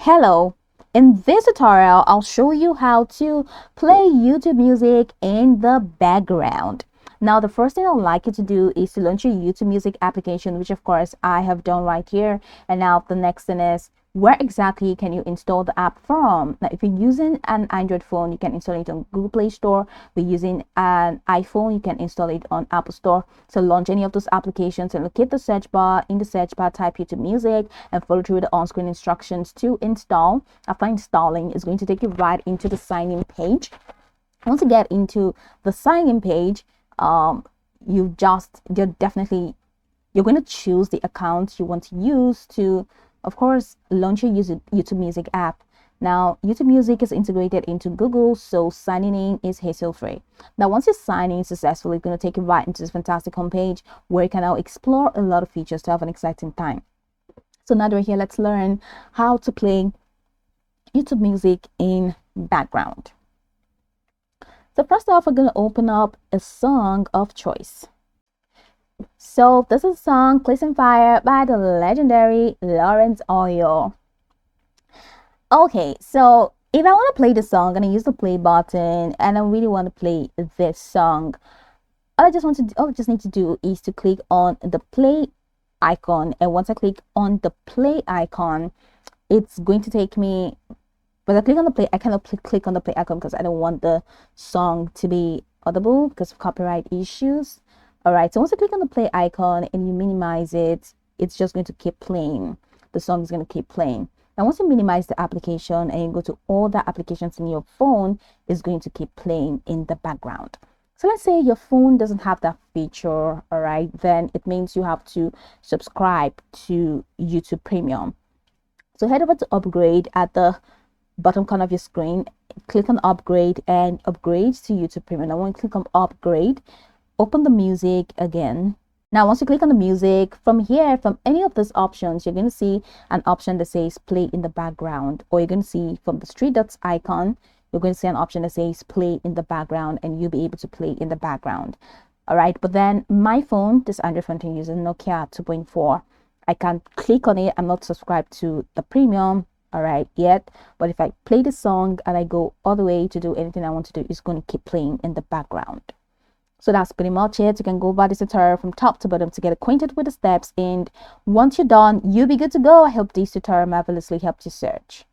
Hello, in this tutorial, I'll show you how to play YouTube music in the background. Now, the first thing I'd like you to do is to launch your YouTube music application, which of course I have done right here. And now the next thing is, where exactly can you install the app from? Now, if you're using an Android phone, you can install it on Google Play Store. If you're using an iPhone, you can install it on Apple Store. So launch any of those applications and locate the search bar. In the search bar, type YouTube music and follow through the on-screen instructions to install. After installing, it's going to take you right into the sign-in page. Once you get into the sign-in page, you're going to choose the account you want to use to, of course, launch your YouTube Music app. Now, YouTube Music is integrated into Google, so signing in is hassle-free. Now, once you sign in successfully, it's going to take you right into this fantastic homepage where you can now explore a lot of features to have an exciting time. So now that we're here, let's learn how to play YouTube Music in background. So first off, we're going to open up a song of choice. So this is a song, Chasing Fire by the legendary Lawrence Oyo. Okay, so if I want to play the song, I'm going to use the play button and I really want to play this song. All I just need to do is to click on the play icon. And once I click on the play icon, it's going to take me, but I click on the play, I cannot click on the play icon because I don't want the song to be audible because of copyright issues. All right, so once I click on the play icon and you minimize it, it's just going to keep playing. The song is going to keep playing. Now, once you minimize the application and you go to all the applications in your phone, it's going to keep playing in the background. So let's say your phone doesn't have that feature, all right, then it means you have to subscribe to YouTube Premium. So head over to upgrade at the bottom corner of your screen, click on upgrade and upgrade to YouTube Premium. Now, when you click on upgrade, open the music again. Now, once you click on the music, from here, from any of these options, you're going to see an option that says play in the background, or you're going to see from the three dots icon, you're going to see an option that says play in the background, and you'll be able to play in the background. All right, but then my phone, this Android phone I'm using, Nokia 2.4, I can't click on it. I'm not subscribed to the premium, all right, yet. But if I play the song and I go all the way to do anything I want to do, it's going to keep playing in the background. So that's pretty much it. You can go over this tutorial from top to bottom to get acquainted with the steps. And once you're done, you'll be good to go. I hope this tutorial marvelously helped you search.